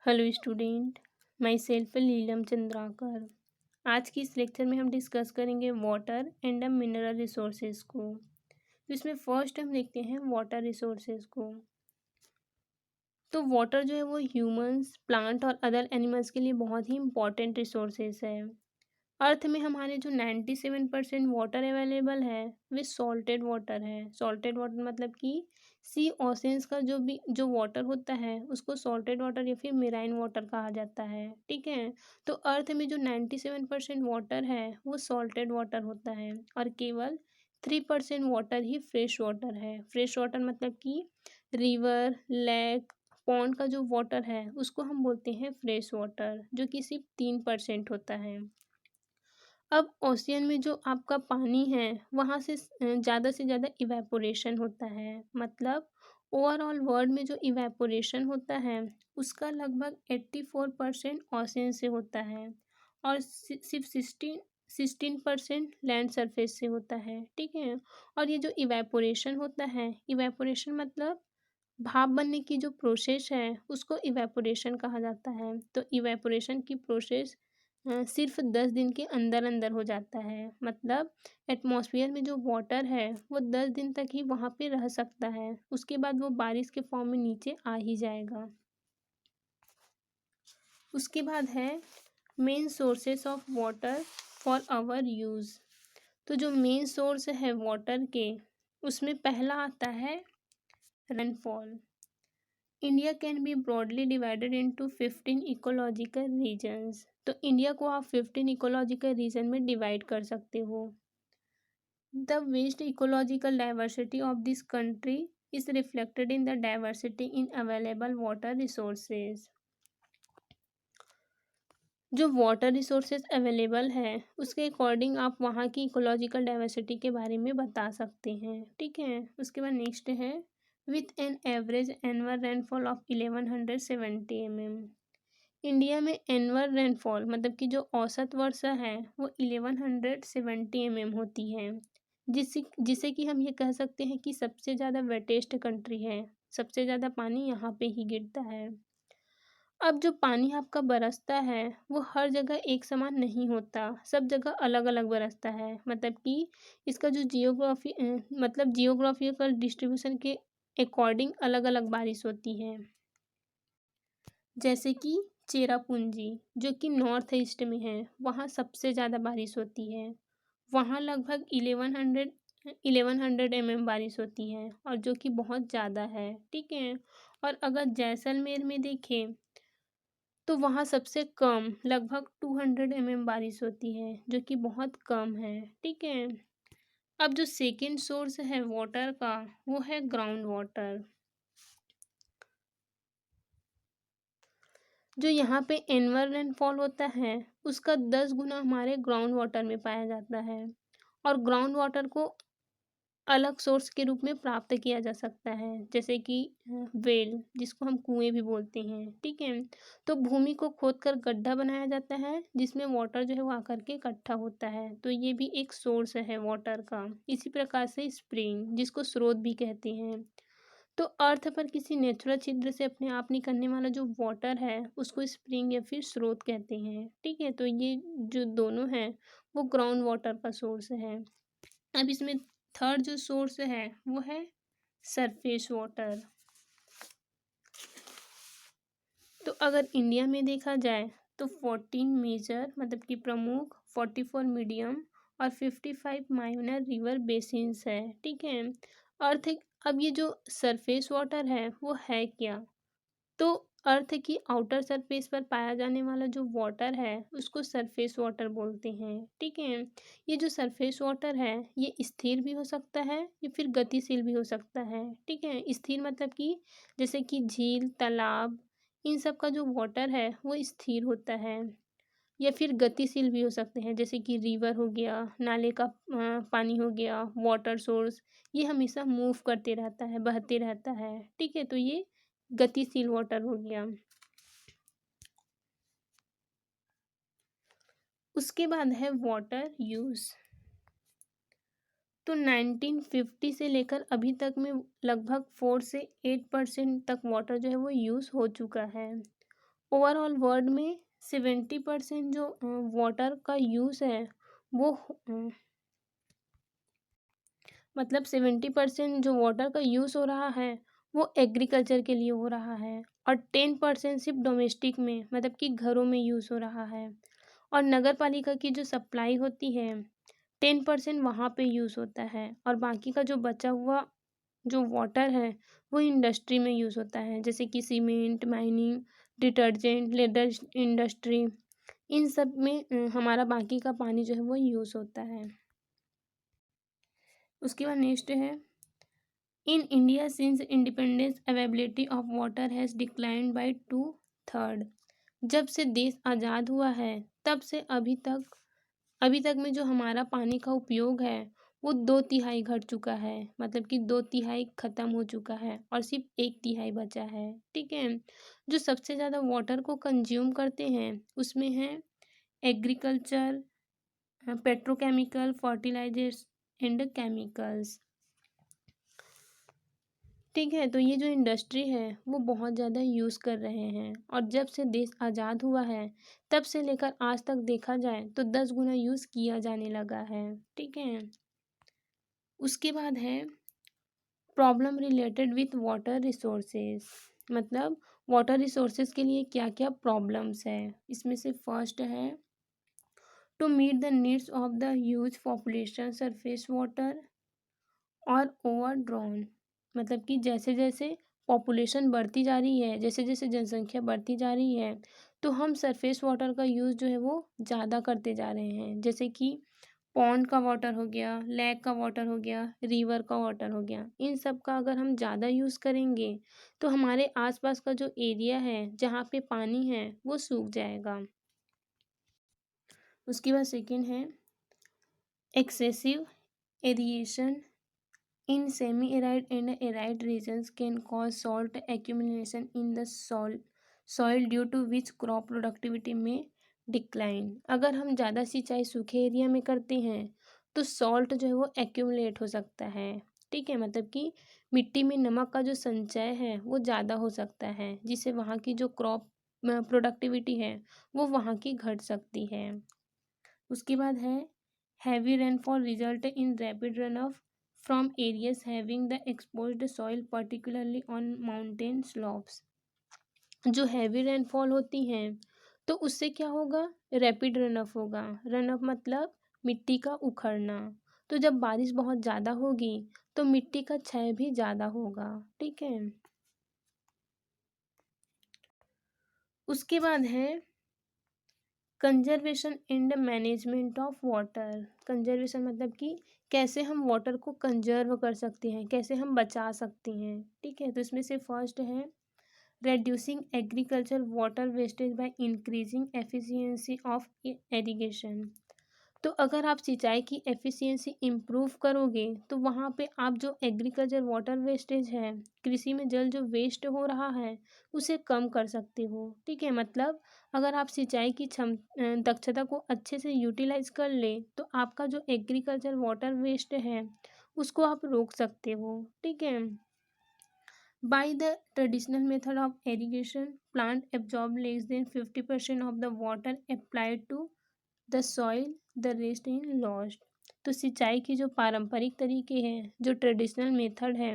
Hello student, my self नीलम चंद्राकर। आज की इस लेक्चर में हम डिस्कस करेंगे वाटर एंड मिनरल रिसोर्सेज को। तो इसमें फर्स्ट हम देखते हैं वाटर रिसोर्सेज को। तो वाटर जो है वो ह्यूमंस, प्लांट और अदर एनिमल्स के लिए बहुत ही इंपॉर्टेंट रिसोर्सेज है। अर्थ में हमारे जो 97% वाटर अवेलेबल है वे सॉल्टेड वाटर है। सॉल्टेड वाटर मतलब कि सी ओशंस का जो वाटर होता है उसको सॉल्टेड वाटर या फिर मेराइन वाटर कहा जाता है। ठीक है, तो अर्थ में जो 97% वाटर है वो सॉल्टेड वाटर होता है और केवल 3% वाटर ही फ्रेश वाटर है। फ्रेश वाटर मतलब कि रिवर, लेक, पॉन्ड का जो वाटर है उसको हम बोलते हैं फ्रेश वाटर, जो कि सिर्फ 3% होता है। अब ओशियन में जो आपका पानी है वहाँ से ज़्यादा इवेपोरेशन होता है। मतलब ओवरऑल वर्ल्ड में जो इवेपोरेशन होता है उसका लगभग 84% ओशियन से होता है और सिर्फ 16% लैंड सरफेस से होता है। ठीक है, और ये जो इवेपोरेशन होता है, इवेपोरेशन मतलब भाप बनने की जो प्रोसेस है उसको इवेपोरेशन कहा जाता है। तो इवेपोरेशन की प्रोसेस सिर्फ 10 दिन के अंदर अंदर हो जाता है। मतलब एटमॉस्फेयर में जो वाटर है वो 10 दिन तक ही वहाँ पे रह सकता है, उसके बाद वो बारिश के फॉर्म में नीचे आ ही जाएगा। उसके बाद है main sources of water for our use. तो जो मेन सोर्स है वाटर के उसमें पहला आता है rainfall. India can be broadly divided into 15 ecological regions. तो इंडिया को आप 15 इकोलॉजिकल रीजन में डिवाइड कर सकते हो। The vast ecological diversity of this country is reflected in the diversity in available water resources. जो वाटर रिसोर्सेज अवेलेबल है उसके अकॉर्डिंग आप वहाँ की इकोलॉजिकल डाइवर्सिटी के बारे में बता सकते हैं। ठीक है, उसके बाद नेक्स्ट है with an average annual rainfall of 1170 mm। India में एनुअल रेनफॉल मतलब कि जो औसत वर्षा है वो 1170 mm होती है, जिसे कि हम ये कह सकते हैं कि सबसे ज़्यादा वेटेस्ट कंट्री है। सबसे ज़्यादा पानी यहाँ पे ही गिरता है। अब जो पानी आपका बरसता है वो हर जगह एक समान नहीं होता, सब जगह अलग अलग बरसता है। मतलब कि इसका जो मतलब जियोग्राफिकल डिस्ट्रीब्यूशन के अकॉर्डिंग अलग अलग बारिश होती है। जैसे कि चेरापूंजी जो कि नॉर्थ ईस्ट में है वहाँ सबसे ज़्यादा बारिश होती है। वहाँ लगभग 1100 mm बारिश होती है और जो कि बहुत ज़्यादा है। ठीक है, और अगर जैसलमेर में देखें तो वहाँ सबसे कम लगभग 200 mm बारिश होती है, जो कि बहुत कम है। ठीक है, अब जो सेकेंड सोर्स है वाटर का वो है ग्राउंड वाटर। जो यहाँ पे एनुअल रेनफॉल होता है उसका 10 गुना हमारे ग्राउंड वाटर में पाया जाता है। और ग्राउंड वाटर को अलग सोर्स के रूप में प्राप्त किया जा सकता है, जैसे कि वेल, जिसको हम कुएं भी बोलते हैं। ठीक है, तो भूमि को खोदकर गड्ढा बनाया जाता है जिसमें वाटर जो है वो आकर के इकट्ठा होता है, तो ये भी एक सोर्स है वाटर का। इसी प्रकार से स्प्रिंग, जिसको स्रोत भी कहते हैं। तो अर्थ पर किसी नेचुरल छिद्र से अपने आप निकलने वाला जो वाटर है उसको स्प्रिंग या फिर स्रोत कहते हैं। ठीक है, तो ये जो दोनों हैं वो ग्राउंड वाटर का सोर्स है। अब इसमें थर्ड जो सोर्स है वो है सरफेस वाटर। तो अगर इंडिया में देखा जाए तो 14 मेजर मतलब कि प्रमुख, 44 मीडियम और 55 माइनर रिवर बेसिन्स है। ठीक है, अर्थ अब ये जो सरफेस वाटर है वो है क्या? तो अर्थ की आउटर सरफेस पर पाया जाने वाला जो वाटर है उसको सरफेस वाटर बोलते हैं। ठीक है, ये जो सरफेस वाटर है ये स्थिर भी हो सकता है या फिर गतिशील भी हो सकता है। ठीक है, स्थिर मतलब कि जैसे कि झील, तालाब, इन सब का जो वाटर है वो स्थिर होता है, या फिर गतिशील भी हो सकते हैं जैसे कि रिवर हो गया, नाले का पानी हो गया, वाटर सोर्स, ये हमेशा मूव करते रहता है, बहते रहता है। ठीक है, तो ये गतिशील वाटर हो गया। उसके बाद है वाटर यूज़। तो 1950 से लेकर अभी तक में लगभग 4 से 8% तक वाटर जो है वो यूज़ हो चुका है। ओवरऑल वर्ल्ड में 70% जो वाटर का यूज़ है वो मतलब 70% जो वाटर का यूज़ हो रहा है वो एग्रीकल्चर के लिए हो रहा है, और 10% सिर्फ डोमेस्टिक में मतलब कि घरों में यूज़ हो रहा है। और नगर पालिका की जो सप्लाई होती है 10% वहाँ पे यूज़ होता है, और बाकी का जो बचा हुआ जो वाटर है वो इंडस्ट्री में यूज़ होता है, जैसे कि cement, mining, detergent, leather industry, इन सब में हमारा बाकी का पानी जो है वो यूज़ होता है। उसके बाद नेक्स्ट है, in India since independence availability of water has declined bye 2/3। जब से देश आज़ाद हुआ है तब से अभी तक में जो हमारा पानी का उपयोग है वो 2/3 घट चुका है, मतलब कि 2/3 ख़त्म हो चुका है और सिर्फ 1/3 बचा है। ठीक है, जो सबसे ज़्यादा वाटर को कंज्यूम करते हैं उसमें है agriculture, petrochemical, fertilisers and chemicals. ठीक है, तो ये जो इंडस्ट्री है वो बहुत ज़्यादा यूज़ कर रहे हैं, और जब से देश आज़ाद हुआ है तब से लेकर आज तक देखा जाए तो 10 गुना यूज़ किया जाने लगा है। ठीक है, उसके बाद है problem related with water resources, मतलब वाटर रिसोर्सेज के लिए क्या क्या प्रॉब्लम्स है। इसमें से फर्स्ट है to meet the needs of the huge population surface water और ओवर ड्रॉन, मतलब कि जैसे जैसे पॉपुलेशन बढ़ती जा रही है, जैसे जैसे जनसंख्या बढ़ती जा रही है, तो हम सरफेस वाटर का यूज़ जो है वो ज़्यादा करते जा रहे हैं, जैसे कि पॉन्ड का वाटर हो गया, लेक का वाटर हो गया, रिवर का वाटर हो गया। इन सब का अगर हम ज़्यादा यूज़ करेंगे तो हमारे आसपास का जो एरिया है जहाँ पे पानी है वो सूख जाएगा। उसके बाद सेकेंड है excessive aeration in semi-arid and arid regions can cause salt accumulation in the soil due to which crop productivity may decline। अगर हम ज़्यादा सिंचाई सूखे एरिया में करते हैं तो सॉल्ट जो है वो एक्यूमुलेट हो सकता है। ठीक है, मतलब कि मिट्टी में नमक का जो संचय है वो ज़्यादा हो सकता है, जिससे वहाँ की जो क्रॉप प्रोडक्टिविटी है वो वहाँ की घट सकती है। उसके बाद है heavy rainfall result in rapid run of from areas having the exposed soil particularly on mountain slopes। जो हैवी रेनफॉल होती हैं तो उससे क्या होगा, रैपिड रन ऑफ होगा। रन ऑफ मतलब मिट्टी का उखड़ना। तो जब बारिश बहुत ज़्यादा होगी तो मिट्टी का क्षय भी ज़्यादा होगा। ठीक है, उसके बाद है conservation and management of water. Conservation मतलब कि कैसे हम वाटर को कंजर्व कर सकते हैं, कैसे हम बचा सकते हैं। ठीक है, तो इसमें से फर्स्ट है reducing agriculture water wastage by increasing efficiency of irrigation। तो अगर आप सिंचाई की एफिशिएंसी इम्प्रूव करोगे तो वहाँ पे आप जो एग्रीकल्चर वाटर वेस्टेज है, कृषि में जल जो वेस्ट हो रहा है उसे कम कर सकते हो। ठीक है, मतलब अगर आप सिंचाई की दक्षता को अच्छे से यूटिलाइज कर ले तो आपका जो एग्रीकल्चर वाटर वेस्ट है उसको आप रोक सकते हो। ठीक है, by the traditional method of irrigation, plant absorb less than 50% of the water applied to the soil, the rest in lost। तो सिंचाई की जो पारंपरिक तरीके हैं, जो ट्रेडिशनल मेथड है,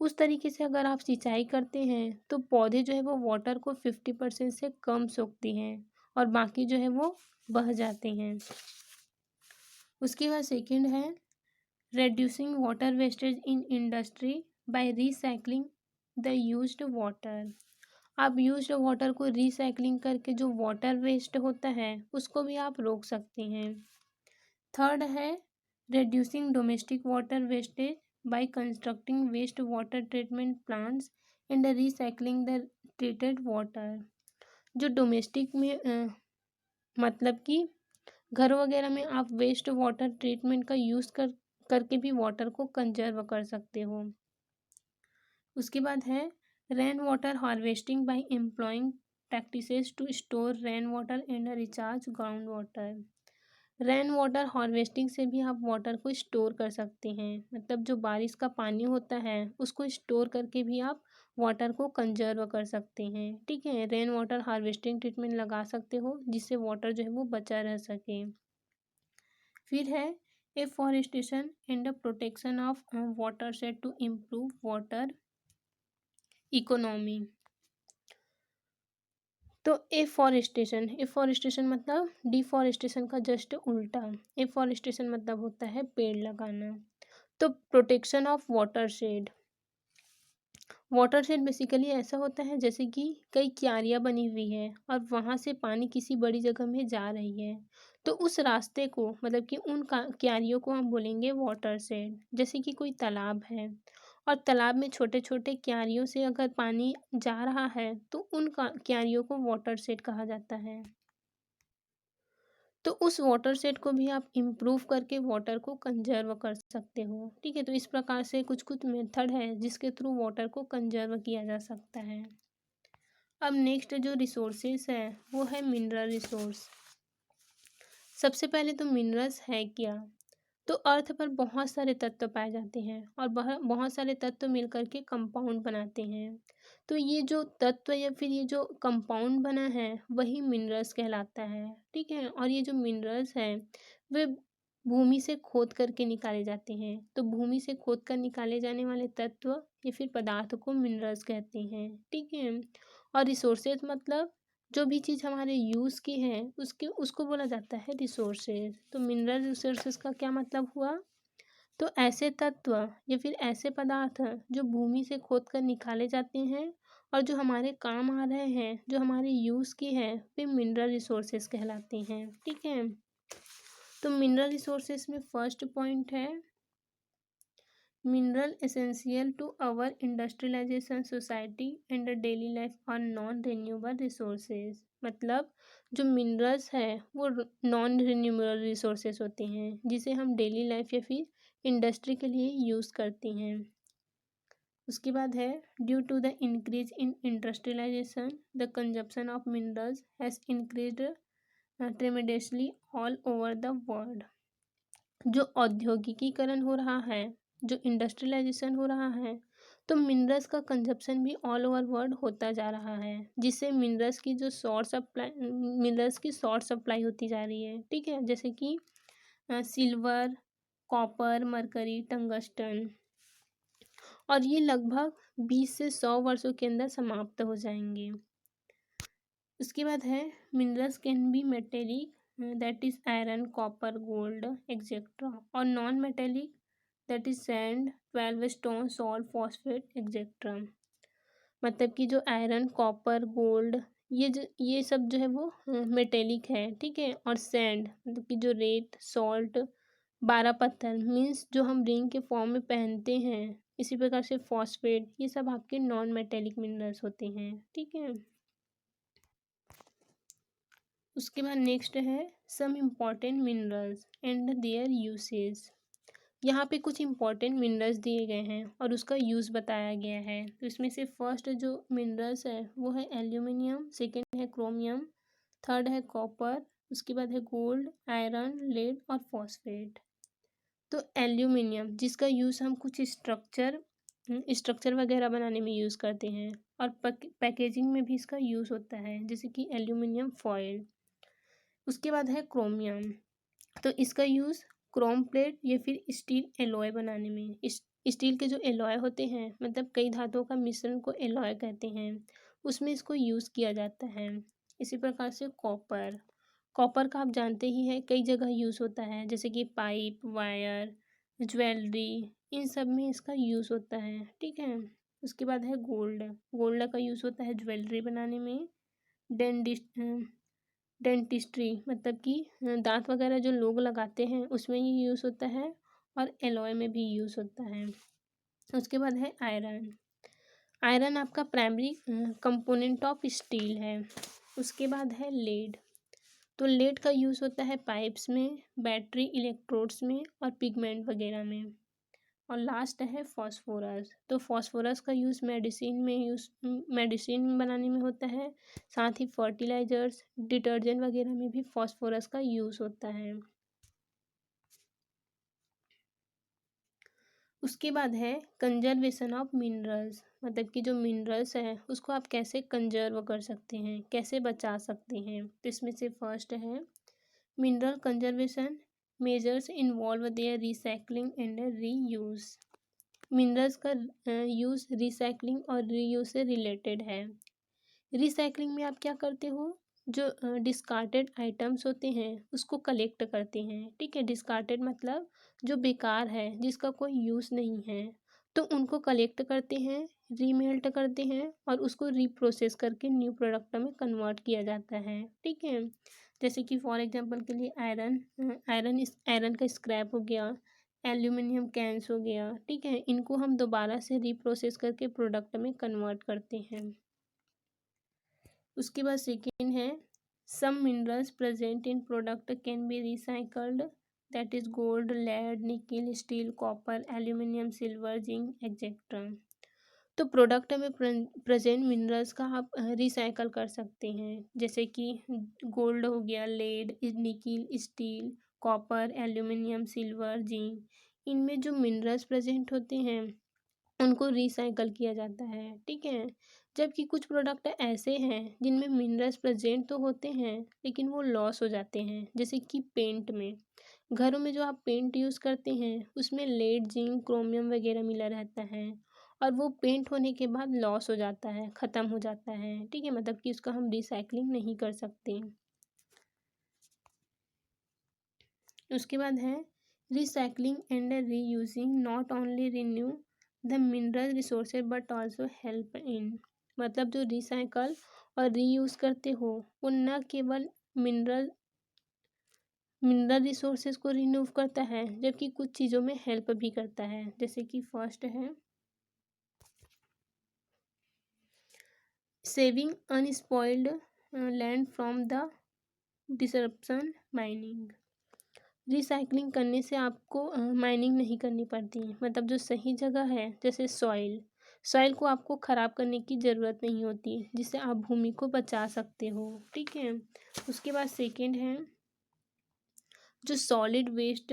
उस तरीके से अगर आप सिंचाई करते हैं तो पौधे जो है वो वाटर को 50% से कम सोखती हैं और बाकी जो है वो बह जाते हैं। उसके बाद सेकंड है reducing water wastage in industry by recycling the used water। आप यूज्ड वाटर को रिसाइकलिंग करके जो वाटर वेस्ट होता है उसको भी आप रोक सकते हैं। थर्ड है reducing domestic water wastage by constructing waste water treatment plants and recycling the treated water. जो डोमेस्टिक में मतलब कि घर वगैरह में आप वेस्ट वाटर ट्रीटमेंट का यूज़ करके भी वाटर को कंजर्व कर सकते हो। उसके बाद है rain water harvesting by employing practices to store rain water and recharge ground water. Rain water harvesting से भी आप वाटर को स्टोर कर सकते हैं, मतलब जो बारिश का पानी होता है उसको स्टोर करके भी आप वाटर को कंजर्व कर सकते हैं। ठीक है, रेन वाटर हार्वेस्टिंग ट्रीटमेंट लगा सकते हो जिससे वाटर जो है वो बचा रह सके। फिर है afforestation and the protection of watersheds to improve water economy. तो एफॉरेस्टेशन मतलब डिफॉरेस्टेशन का जस्ट उल्टा। एफॉरेस्टेशन मतलब होता है पेड़ लगाना। तो protection of watershed basically ऐसा होता है जैसे कि कई क्यारियाँ बनी हुई है और वहाँ से पानी किसी बड़ी जगह में जा रही है, तो उस रास्ते को मतलब कि उन क्यारियों को हम बोलेंगे वाटर शेड। जैसे कि कोई तालाब है और तालाब में छोटे छोटे क्यारियों से अगर पानी जा रहा है तो उन क्यारियों को वाटर शेड कहा जाता है। तो उस वाटर सेट को भी आप इम्प्रूव करके वाटर को कंजर्व कर सकते हो। ठीक है, तो इस प्रकार से कुछ कुछ मेथड है जिसके थ्रू वाटर को कंजर्व किया जा सकता है। अब नेक्स्ट जो रिसोर्सेस है वो है मिनरल रिसोर्स। सबसे पहले तो मिनरल्स है क्या? तो अर्थ पर बहुत सारे तत्व पाए जाते हैं और बहुत सारे तत्व मिलकर के कंपाउंड बनाते हैं। तो ये जो तत्व या फिर ये जो कंपाउंड बना है वही मिनरल्स कहलाता है। ठीक है, और ये जो मिनरल्स हैं वे भूमि से खोद करके निकाले जाते हैं। तो भूमि से खोद कर निकाले जाने वाले तत्व या फिर पदार्थ को मिनरल्स कहते हैं। ठीक है, और रिसोर्सेज मतलब जो भी चीज़ हमारे यूज़ की है उसको बोला जाता है रिसोर्सेज। तो मिनरल रिसोर्सेज का क्या मतलब हुआ? तो ऐसे तत्व या फिर ऐसे पदार्थ जो भूमि से खोद कर निकाले जाते हैं और जो हमारे काम आ रहे हैं, जो हमारे यूज़ की है, वे मिनरल रिसोर्सेज कहलाते हैं। ठीक है, तो मिनरल रिसोर्सेज में फर्स्ट पॉइंट है mineral essential to our industrialisation society and daily life are non renewable resources. मतलब जो मिनरल्स है वो नॉन रिन्यूएबल रिसोर्सेज होते हैं जिसे हम डेली लाइफ या फिर इंडस्ट्री के लिए यूज़ करते हैं। उसके बाद है due to the increase in industrialisation the consumption of minerals has increased tremendously all over the world. जो औद्योगिकीकरण हो रहा है, जो इंडस्ट्रियलाइजेशन हो रहा है, तो मिनरल्स का कंजप्शन भी ऑल ओवर वर्ल्ड होता जा रहा है जिससे मिनरल्स की शॉर्ट सप्लाई होती जा रही है। ठीक है, जैसे कि सिल्वर, कॉपर, मरकरी, टंगस्टन, और ये लगभग 20 से 100 वर्षों के अंदर समाप्त हो जाएंगे। उसके बाद है minerals can be metallic that is iron, copper, gold etcetera, और non metallic that is sand, 12 stone, salt, phosphate etcetera. मतलब कि जो आयरन, कॉपर, गोल्ड ये सब जो है वो मेटेलिक है। ठीक है, और सैंड मतलब कि जो रेत, सॉल्ट, 12 पत्थर मीन्स जो हम रिंग के फॉर्म में पहनते हैं, इसी प्रकार से फॉस्फेट, ये सब आपके नॉन मेटेलिक मिनरल्स होते हैं। ठीक है, उसके बाद नेक्स्ट है some important minerals and their usage. यहाँ पे कुछ इम्पॉर्टेंट मिनरल्स दिए गए हैं और उसका यूज़ बताया गया है। तो इसमें से फर्स्ट जो मिनरल्स है वो है एल्यूमिनियम, सेकेंड है क्रोमियम, थर्ड है कॉपर, उसके बाद है गोल्ड, आयरन, लेड और फॉस्फेट। तो एल्यूमिनियम जिसका यूज़ हम कुछ स्ट्रक्चर वगैरह बनाने में यूज़ करते हैं और पैकेजिंग में भी इसका यूज़ होता है जैसे कि एल्यूमिनियम फॉयल। उसके बाद है क्रोमियम, तो इसका यूज़ क्रोम प्लेट या फिर स्टील एलॉय बनाने में, स्टील के जो एलॉय होते हैं मतलब कई धातुओं का मिश्रण को एलॉय कहते हैं, उसमें इसको यूज़ किया जाता है। इसी प्रकार से कॉपर का आप जानते ही हैं कई जगह यूज़ होता है जैसे कि पाइप, वायर, ज्वेलरी, इन सब में इसका यूज़ होता है। ठीक है, उसके बाद है गोल्ड का यूज़ होता है ज्वेलरी बनाने में, डेंटिस्ट डेंटिस्ट्री मतलब कि दांत वगैरह जो लोग लगाते हैं उसमें ये यूज़ होता है, और एलॉय में भी यूज़ होता है। उसके बाद है आयरन। आयरन आपका प्राइमरी कंपोनेंट ऑफ स्टील है। उसके बाद है लेड, तो लेड का यूज़ होता है पाइप्स में, बैटरी इलेक्ट्रोड्स में और पिगमेंट वगैरह में। और लास्ट है फॉस्फोरस, तो फॉस्फोरस का यूज़ मेडिसिन बनाने में होता है, साथ ही फर्टिलाइजर्स, डिटर्जेंट वगैरह में भी फॉस्फोरस का यूज़ होता है। उसके बाद है कंजर्वेशन ऑफ मिनरल्स। मतलब कि जो मिनरल्स है उसको आप कैसे कंजर्व कर सकते हैं, कैसे बचा सकते हैं। तो इसमें से फर्स्ट है mineral conservation measures involve their recycling and reuse. Minerals का यूज़ रिसाइकलिंग और रीयूज से रिलेटेड है। रिसाइकलिंग में आप क्या करते हो, जो डिस्कार्टेड आइटम्स होते हैं उसको कलेक्ट करते हैं, ठीक है। डिस्कार्टेड मतलब जो बेकार है, जिसका कोई यूज़ नहीं है, तो उनको कलेक्ट करते हैं, रीमेल्ट करते हैं और उसको रीप्रोसेस करके न्यू प्रोडक्ट में कन्वर्ट किया जाता है, ठीक है। जैसे कि फॉर एग्जांपल के लिए आयरन का स्क्रैप हो गया, एल्यूमिनियम कैंस हो गया, ठीक है। इनको हम दोबारा से रीप्रोसेस करके प्रोडक्ट में कन्वर्ट करते हैं। उसके बाद सेकेंड है some minerals present in product can be recycled, that is gold, lead, nickel, steel, copper, aluminium, silver, zinc etcetera. तो प्रोडक्ट में प्रेजेंट मिनरल्स का आप रिसाइकल कर सकते हैं, जैसे कि गोल्ड हो गया, lead, nickel, steel, copper, aluminium, silver, zinc. इनमें जो मिनरल्स प्रेजेंट होते हैं उनको रिसाइकल किया जाता है, ठीक है। जबकि कुछ प्रोडक्ट ऐसे हैं जिनमें मिनरल्स प्रेजेंट तो होते हैं लेकिन वो लॉस हो जाते हैं, जैसे कि पेंट में। घरों में जो आप पेंट यूज़ करते हैं उसमें लेड, जिंक, क्रोमियम वगैरह मिला रहता है और वो पेंट होने के बाद लॉस हो जाता है, ख़त्म हो जाता है, ठीक है। मतलब कि उसका हम रिसाइकलिंग नहीं कर सकते। उसके बाद है recycling and reusing not only renew the mineral resources but also help in. मतलब जो रिसाइकल और रीयूज़ करते हो वो न केवल मिनरल मिनरल रिसोर्सेज को रिन्यू करता है जबकि कुछ चीज़ों में हेल्प भी करता है। जैसे कि फर्स्ट है saving unspoiled land from the disruption mining. Recycling करने से आपको माइनिंग नहीं करनी पड़ती है, मतलब जो सही जगह है, जैसे सॉइल को आपको ख़राब करने की ज़रूरत नहीं होती, जिससे आप भूमि को बचा सकते हो, ठीक है। उसके बाद सेकंड है जो सॉलिड वेस्ट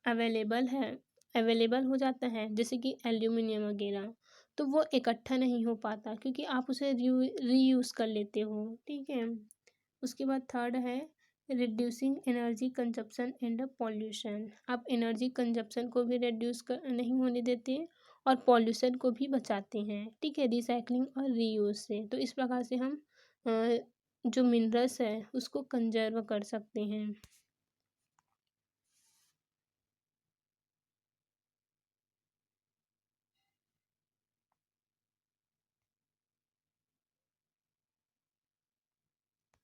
अवेलेबल हो जाता है, जैसे कि एल्यूमिनियम वगैरह, तो वो इकट्ठा नहीं हो पाता क्योंकि आप उसे रीयूज़ कर लेते हो, ठीक है। उसके बाद थर्ड है reducing energy consumption and pollution. आप एनर्जी कंजप्शन को भी रिड्यूस कर नहीं होने देते और पॉल्यूशन को भी बचाते हैं, ठीक है, रिसाइकलिंग और रीयूज से। तो इस प्रकार से हम जो मिनरल्स है उसको कंजर्व कर सकते हैं।